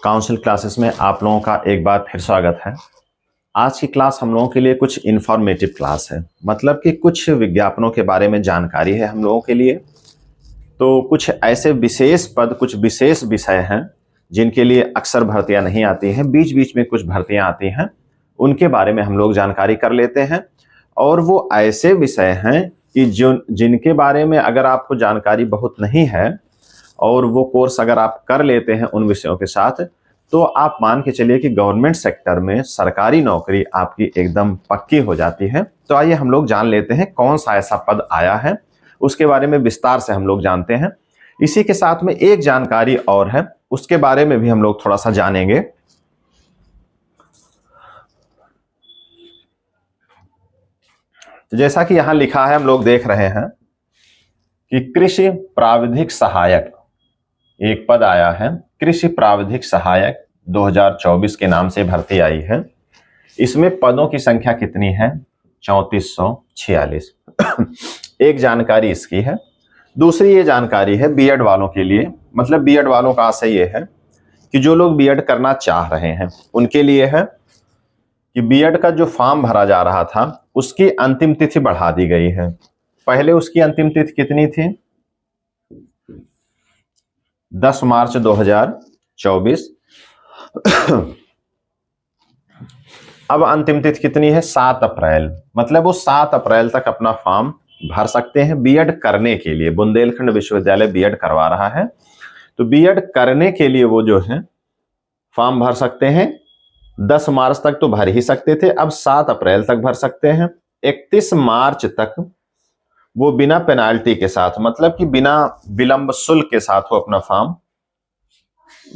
Council classes में आप लोगों का एक बार फिर स्वागत है। आज की क्लास हम लोगों के लिए कुछ इंफॉर्मेटिव क्लास है, मतलब कि कुछ विज्ञापनों के बारे में जानकारी है हम लोगों के लिए। तो कुछ ऐसे विशेष पद, कुछ विशेष विषय हैं जिनके लिए अक्सर भर्तियां नहीं आती हैं, बीच बीच में कुछ भर्तियां आती हैं, उनके बारे में हम लोग जानकारी कर लेते हैं। और वो ऐसे विषय हैं कि जिनके बारे में अगर आपको जानकारी बहुत नहीं है और वो कोर्स अगर आप कर लेते हैं उन विषयों के साथ, तो आप मान के चलिए कि गवर्नमेंट सेक्टर में सरकारी नौकरी आपकी एकदम पक्की हो जाती है। तो आइए हम लोग जान लेते हैं कौन सा ऐसा पद आया है, उसके बारे में विस्तार से हम लोग जानते हैं। इसी के साथ में एक जानकारी और है, उसके बारे में भी हम लोग थोड़ा सा जानेंगे। तो जैसा कि यहां लिखा है, हम लोग देख रहे हैं कि कृषि प्राविधिक सहायक एक पद आया है। कृषि प्राविधिक सहायक 2024 के नाम से भर्ती आई है। इसमें पदों की संख्या कितनी है? 3446। एक जानकारी इसकी है। दूसरी ये जानकारी है बीएड वालों के लिए, मतलब बीएड वालों का आशय ये है कि जो लोग बीएड करना चाह रहे हैं उनके लिए है कि बीएड का जो फॉर्म भरा जा रहा था उसकी अंतिम तिथि बढ़ा दी गई है। पहले उसकी अंतिम तिथि कितनी थी? 10 मार्च 2024। अब अंतिम तिथि कितनी है? 7 अप्रैल। मतलब वो 7 अप्रैल तक अपना फॉर्म भर सकते हैं बीएड करने के लिए। बुंदेलखंड विश्वविद्यालय बीएड करवा रहा है, तो बीएड करने के लिए वो जो है फॉर्म भर सकते हैं। 10 मार्च तक तो भर ही सकते थे, अब 7 अप्रैल तक भर सकते हैं। 31 मार्च तक वो बिना पेनाल्टी के साथ, मतलब कि बिना विलंब शुल्क के साथ वो अपना फॉर्म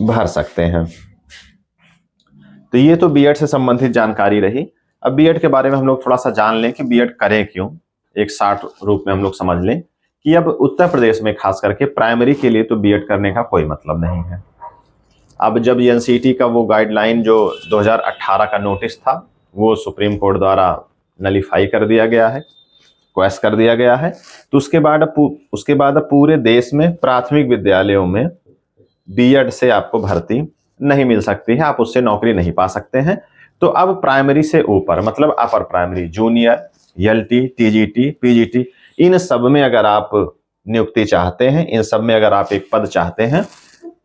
भर सकते हैं। तो ये तो बीएड से संबंधित जानकारी रही। अब बीएड के बारे में हम लोग थोड़ा सा जान लें कि बीएड करें क्यों, एक शार्ट रूप में हम लोग समझ लें कि अब उत्तर प्रदेश में खास करके प्राइमरी के लिए तो बीएड करने का कोई मतलब नहीं है। अब जब एनसीटी का वो गाइडलाइन जो 2018 का नोटिस था वो सुप्रीम कोर्ट द्वारा नलीफाई कर दिया गया है, क्वैश कर दिया गया है, तो उसके बाद पूरे देश में प्राथमिक विद्यालयों में बीएड से आपको भर्ती नहीं मिल सकती है, आप उससे नौकरी नहीं पा सकते हैं। तो अब प्राइमरी से ऊपर, मतलब upper primary, junior, LT, TGT, PGT, इन सब में अगर आप नियुक्ति चाहते हैं, इन सब में अगर आप एक पद चाहते हैं,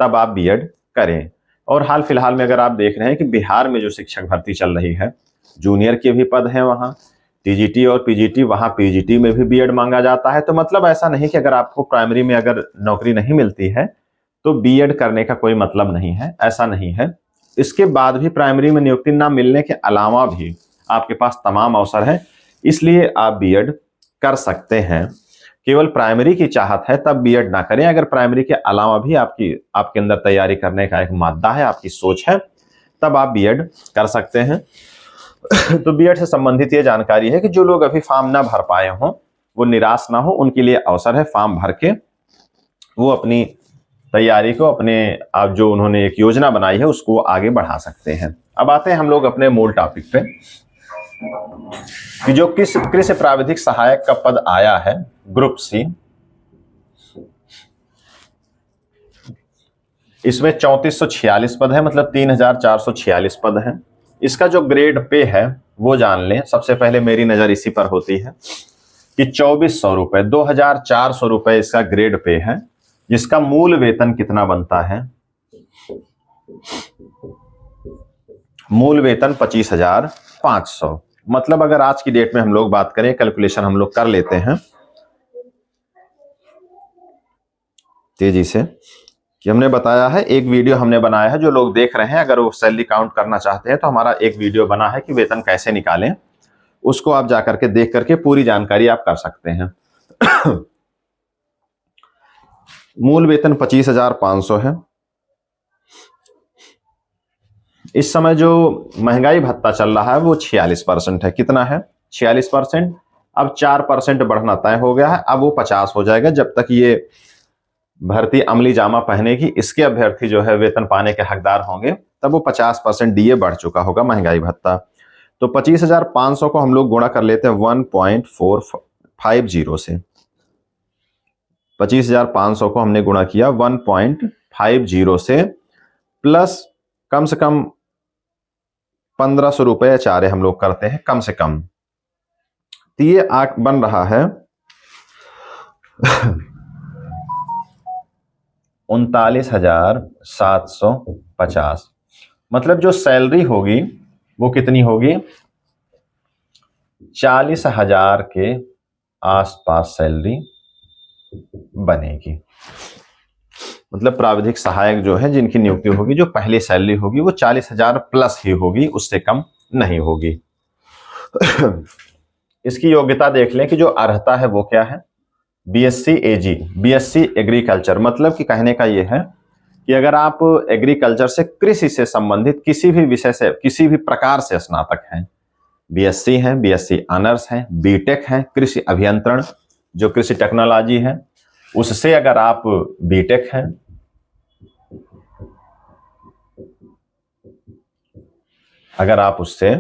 तब आप बीएड करें। और हाल फिलहाल में अगर आप देख रहे हैं कि बिहार में जो शिक्षक भर्ती चल रही है, जूनियर के भी पद हैं वहां, टीजीटी और पीजीटी, वहां पीजीटी में भी बीएड मांगा जाता है। तो मतलब ऐसा नहीं कि अगर आपको प्राइमरी में अगर नौकरी नहीं मिलती है तो बीएड करने का कोई मतलब नहीं है, ऐसा नहीं है। इसके बाद भी प्राइमरी में नियुक्ति ना मिलने के अलावा भी आपके पास तमाम अवसर है, इसलिए आप बीएड कर सकते हैं। केवल प्राइमरी की चाहत है तब बीएड ना करें। अगर प्राइमरी के अलावा भी आपके अंदर तैयारी करने का एक मादा है, आपकी सोच है, तब आप बीएड कर सकते हैं। तो बीएड से संबंधित ये जानकारी है कि जो लोग अभी फॉर्म ना भर पाए हों वो निराश ना हो, उनके लिए अवसर है। फॉर्म भर के वो अपनी तैयारी को, अपने आप जो उन्होंने एक योजना बनाई है उसको आगे बढ़ा सकते हैं। अब आते हैं हम लोग अपने मूल टॉपिक पे कि जो कृषि प्राविधिक सहायक का पद आया है ग्रुप सी, इसमें 3446 पद है, मतलब 3446 पद है। इसका जो ग्रेड पे है वो जान लें। सबसे पहले मेरी नजर इसी पर होती है कि 2400 रुपए, 2400 रुपए इसका ग्रेड पे है, जिसका मूल वेतन कितना बनता है? मूल वेतन 25,500। मतलब अगर आज की डेट में हम लोग बात करें, कैलकुलेशन हम लोग कर लेते हैं तेजी से, कि हमने बताया है, एक वीडियो हमने बनाया है, जो लोग देख रहे हैं अगर वो सैलरी काउंट करना चाहते हैं तो हमारा एक वीडियो बना है कि वेतन कैसे निकालें, उसको आप जाकर के देख करके पूरी जानकारी आप कर सकते हैं। मूल वेतन 25,500 है। इस समय जो महंगाई भत्ता चल रहा है वो 46% है। कितना है? 46%। अब 4% बढ़ना तय हो गया है, अब वो 50 हो जाएगा। जब तक ये भर्ती अमली जामा पहनेगी, इसके अभ्यर्थी जो है वेतन पाने के हकदार होंगे, तब वो 50% डीए बढ़ चुका होगा महंगाई भत्ता। तो 25,500 को हम लोग गुणा कर लेते हैं 1.450 से। 25,500 को हमने गुणा किया 1.50 से, प्लस कम से कम 1500 रुपये चारे हम लोग करते हैं कम से कम। तो ये बन रहा है 39,750। मतलब जो सैलरी होगी वो कितनी होगी, 40,000 के आसपास सैलरी बनेगी। मतलब प्राविधिक सहायक जो है जिनकी नियुक्ति होगी, जो पहली सैलरी होगी वो 40,000 प्लस ही होगी, उससे कम नहीं होगी। इसकी योग्यता देख लें कि जो अर्हता है वो क्या है, बीएससी एजी, बीएससी एग्रीकल्चर। मतलब कि कहने का ये है कि अगर आप एग्रीकल्चर से, कृषि से संबंधित किसी भी विषय से, किसी भी प्रकार से स्नातक हैं, बीएससी हैं, बीएससी ऑनर्स हैं, बीटेक हैं, कृषि अभियंत्रण जो कृषि टेक्नोलॉजी है उससे अगर आप बीटेक हैं, अगर आप उससे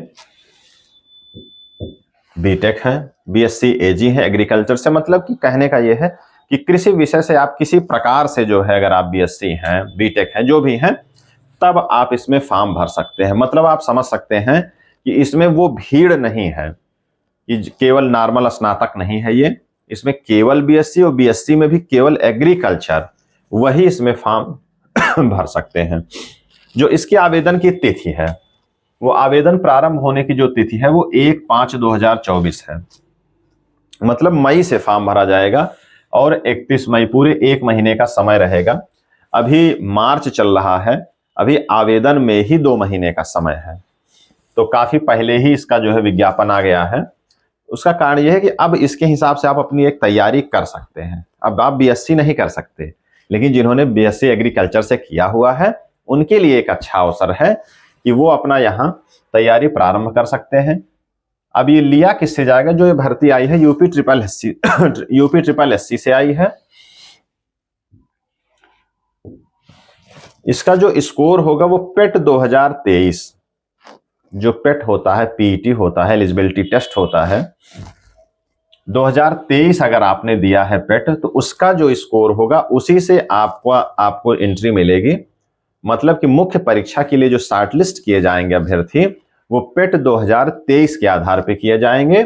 बीटेक हैं, बीएससी एजी हैं एग्रीकल्चर से, मतलब कि कहने का यह है कि कृषि विषय से आप किसी प्रकार से जो है, अगर आप बीएससी हैं, बीटेक हैं, जो भी हैं, तब आप इसमें फॉर्म भर सकते हैं। मतलब आप समझ सकते हैं कि इसमें वो भीड़ नहीं है कि केवल नॉर्मल स्नातक नहीं है ये, इसमें केवल बीएससी और बीएससी में भी केवल एग्रीकल्चर, वही इसमें फॉर्म भर सकते हैं। जो इसकी आवेदन की तिथि है, वो आवेदन प्रारंभ होने की जो तिथि है वो 1/5/2024 है। मतलब मई से फॉर्म भरा जाएगा और 31 मई, पूरे 1 महीने का समय रहेगा। अभी मार्च चल रहा है, अभी आवेदन में ही 2 महीने का समय है, तो काफी पहले ही इसका जो है विज्ञापन आ गया है। उसका कारण यह है कि अब इसके हिसाब से आप अपनी एक तैयारी कर सकते हैं। अब आप बीएससी नहीं कर सकते, लेकिन जिन्होंने बीएससी एग्रीकल्चर से किया हुआ है उनके लिए एक अच्छा अवसर है कि वो अपना यहाँ तैयारी प्रारंभ कर सकते हैं। अब ये लिया किससे जाएगा, जो ये भर्ती आई है यूपी ट्रिपल एससी से आई है। इसका जो स्कोर होगा वो पेट 2023, जो पेट होता है, पीईटी होता है, एलिजिबिलिटी टेस्ट होता है, 2023 अगर आपने दिया है पेट, तो उसका जो स्कोर होगा उसी से आपको एंट्री मिलेगी। मतलब कि मुख्य परीक्षा के लिए जो शॉर्टलिस्ट किए जाएंगे अभ्यर्थी, वो पेट 2023 के आधार पर किए जाएंगे।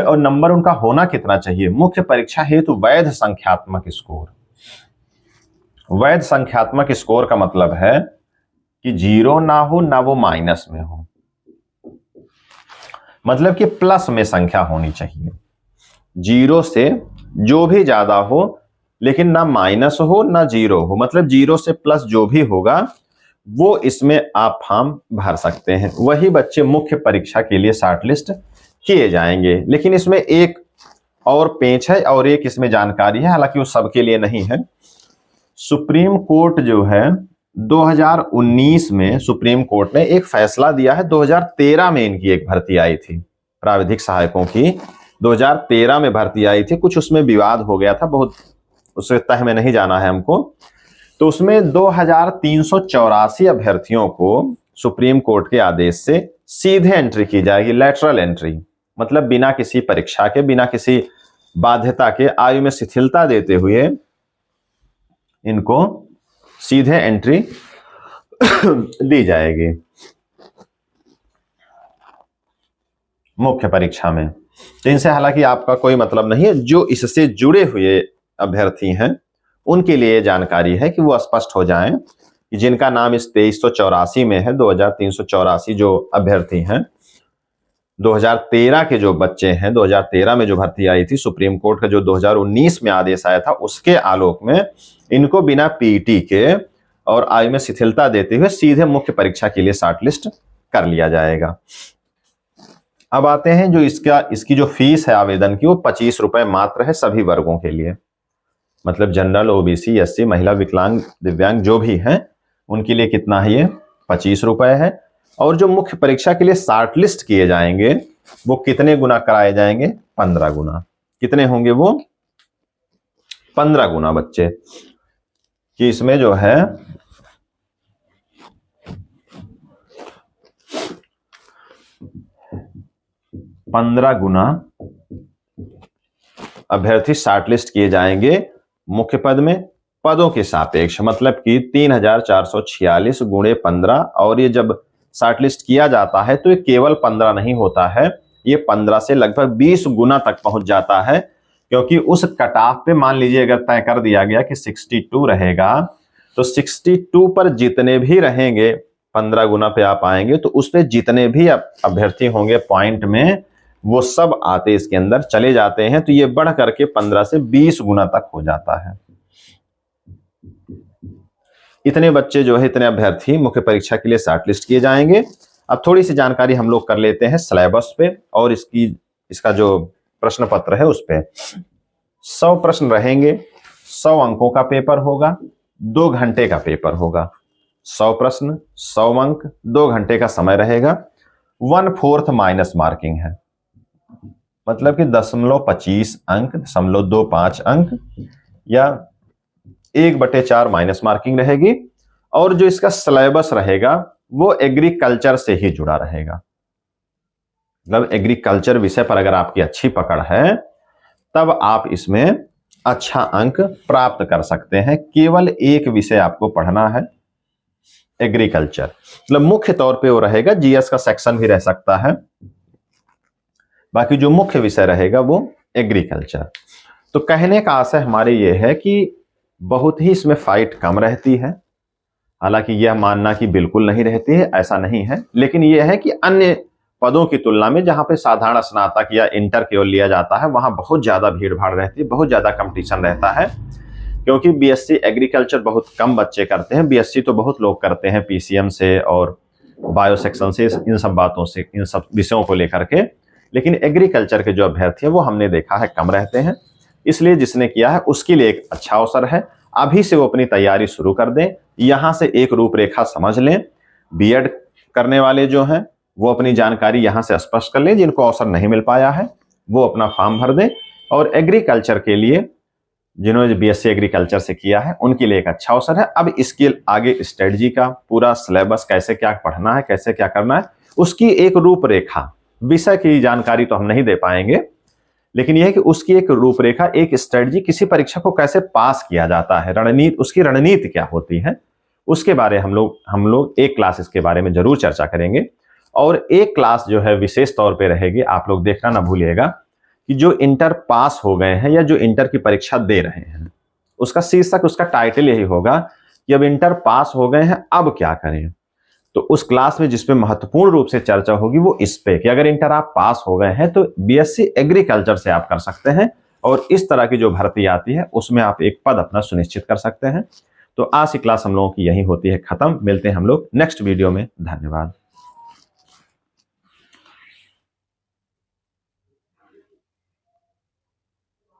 और नंबर उनका होना कितना चाहिए, मुख्य परीक्षा हेतु वैध संख्यात्मक स्कोर। वैध संख्यात्मक स्कोर का मतलब है कि 0 ना हो ना वो माइनस में हो, मतलब कि प्लस में संख्या होनी चाहिए। 0 से जो भी ज्यादा हो, लेकिन ना माइनस हो ना 0 हो, मतलब 0 से प्लस जो भी होगा वो इसमें आप फॉर्म भर सकते हैं। वही बच्चे मुख्य परीक्षा के लिए शॉर्टलिस्ट किए जाएंगे। लेकिन इसमें एक और पेंच है और एक इसमें जानकारी है, हालांकि वो सबके लिए नहीं है। सुप्रीम कोर्ट जो है 2019 में सुप्रीम कोर्ट ने एक फैसला दिया है। 2013 में इनकी एक भर्ती आई थी, प्राविधिक सहायकों की 2013 में भर्ती आई थी। कुछ उसमें विवाद हो गया था, बहुत उससे तह में नहीं जाना है हमको। तो उसमें 2384 अभ्यर्थियों को सुप्रीम कोर्ट के आदेश से सीधे एंट्री की जाएगी, लेटरल एंट्री। मतलब बिना किसी परीक्षा के, बिना किसी बाध्यता के, आयु में शिथिलता देते हुए इनको सीधे एंट्री दी जाएगी मुख्य परीक्षा में। तो इनसे हालांकि आपका कोई मतलब नहीं है। जो इससे जुड़े हुए अभ्यर्थी हैं उनके लिए जानकारी है कि वो स्पष्ट हो जाएं कि जिनका नाम इस 2384 में है, 2384 जो अभ्यर्थी हैं, 2013 के जो बच्चे हैं, 2013 में जो भर्ती आई थी, सुप्रीम कोर्ट का जो 2019 में आदेश आया था, उसके आलोक में इनको बिना पीईटी के और आयु में शिथिलता देते हुए सीधे मुख्य परीक्षा के लिए शॉर्टलिस्ट कर लिया जाएगा। अब आते हैं जो इसकी जो फीस है आवेदन की, वो 25 रुपए मात्र है सभी वर्गों के लिए। मतलब जनरल, ओबीसी, एससी, महिला, विकलांग, दिव्यांग जो भी हैं उनके लिए कितना है, ये 25 रुपए है। और जो मुख्य परीक्षा के लिए शॉर्टलिस्ट किए जाएंगे वो कितने गुना कराए जाएंगे, 15 गुना। कितने होंगे वो, 15 गुना बच्चे, कि इसमें जो है 15 गुना अभ्यर्थी शॉर्टलिस्ट किए जाएंगे मुख्य पद में। पदों के सापेक्ष, मतलब कि 3446 गुणे 15, और ये जब शॉर्टलिस्ट किया जाता है तो ये केवल 15 नहीं होता है, ये 15 से लगभग 20 गुना तक पहुंच जाता है, क्योंकि उस कट ऑफ पे मान लीजिए अगर तय कर दिया गया कि 62 रहेगा, तो 62 पर जितने भी रहेंगे 15 गुना पे आप आएंगे, तो उस पे जितने भी अभ्यर्थी होंगे पॉइंट में, वो सब आते इसके अंदर चले जाते हैं, तो ये बढ़ करके 15 से 20 गुना तक हो जाता है। इतने बच्चे जो है, इतने अभ्यर्थी मुख्य परीक्षा के लिए शॉर्टलिस्ट किए जाएंगे। अब थोड़ी सी जानकारी हम लोग कर लेते हैं सिलेबस पे और इसका जो प्रश्न पत्र है उस पे। 100 प्रश्न रहेंगे, 100 अंकों का पेपर होगा, 2 घंटे का पेपर होगा। 100 प्रश्न, 100 अंक, 2 घंटे का समय रहेगा। 1/4 माइनस मार्किंग है, मतलब कि 0.25 अंक, 0.25 अंक या 1/4 माइनस मार्किंग रहेगी। और जो इसका सिलेबस रहेगा वो एग्रीकल्चर से ही जुड़ा रहेगा, मतलब एग्रीकल्चर विषय पर अगर आपकी अच्छी पकड़ है तब आप इसमें अच्छा अंक प्राप्त कर सकते हैं। केवल एक विषय आपको पढ़ना है, एग्रीकल्चर, मतलब मुख्य तौर पे वो रहेगा, जीएस का सेक्शन भी रह सकता है, बाकी जो मुख्य विषय रहेगा वो एग्रीकल्चर। तो कहने का आशय हमारे ये है कि बहुत ही इसमें फाइट कम रहती है, हालांकि यह मानना कि बिल्कुल नहीं रहती है ऐसा नहीं है, लेकिन यह है कि अन्य पदों की तुलना में जहां पे साधारण स्नातक या इंटर केवल लिया जाता है वहां बहुत ज्यादा भीड़ भाड़ रहती है, बहुत ज्यादा कंपटीशन रहता है, क्योंकि बीएससी एग्रीकल्चर बहुत कम बच्चे करते हैं। बीएससी तो बहुत लोग करते हैं पीसीएम से और बायो सेक्शन से, इन सब बातों से, इन सब विषयों को लेकर के, लेकिन एग्रीकल्चर के जो अभ्यर्थी हैं वो हमने देखा है कम रहते हैं। इसलिए जिसने किया है उसके लिए एक अच्छा अवसर है, अभी से वो अपनी तैयारी शुरू कर दें, यहां से एक रूपरेखा समझ लें। बीएड करने वाले जो हैं वो अपनी जानकारी यहां से स्पष्ट कर लें, जिनको अवसर नहीं मिल पाया है वो अपना फॉर्म भर दें, और एग्रीकल्चर के लिए जिन्होंने बीएससी एग्रीकल्चर से किया है उनके लिए एक अच्छा अवसर है। अब इसके आगे स्ट्रेटजी का पूरा सिलेबस, कैसे क्या पढ़ना है, कैसे क्या करना है, उसकी एक रूपरेखा, विषय की जानकारी तो हम नहीं दे पाएंगे, लेकिन यह है कि उसकी एक रूपरेखा, एक स्ट्रेटजी, किसी परीक्षा को कैसे पास किया जाता है, रणनीति, उसकी रणनीति क्या होती है, उसके बारे हम लोग एक क्लास इसके बारे में जरूर चर्चा करेंगे। और एक क्लास जो है विशेष तौर पे रहेगी, आप लोग देखना ना भूलिएगा, कि जो इंटर पास हो गए हैं या जो इंटर की परीक्षा दे रहे हैं, उसका शीर्षक, उसका टाइटल यही होगा कि अब इंटर पास हो गए हैं अब क्या करें। तो उस क्लास में जिसपे महत्वपूर्ण रूप से चर्चा होगी वो इस पे कि अगर इंटर आप पास हो गए हैं तो बीएससी एग्रीकल्चर से आप कर सकते हैं, और इस तरह की जो भर्ती आती है उसमें आप एक पद अपना सुनिश्चित कर सकते हैं। तो आज की क्लास हम लोगों की यही होती है खत्म। मिलते हैं हम लोग नेक्स्ट वीडियो में। धन्यवाद।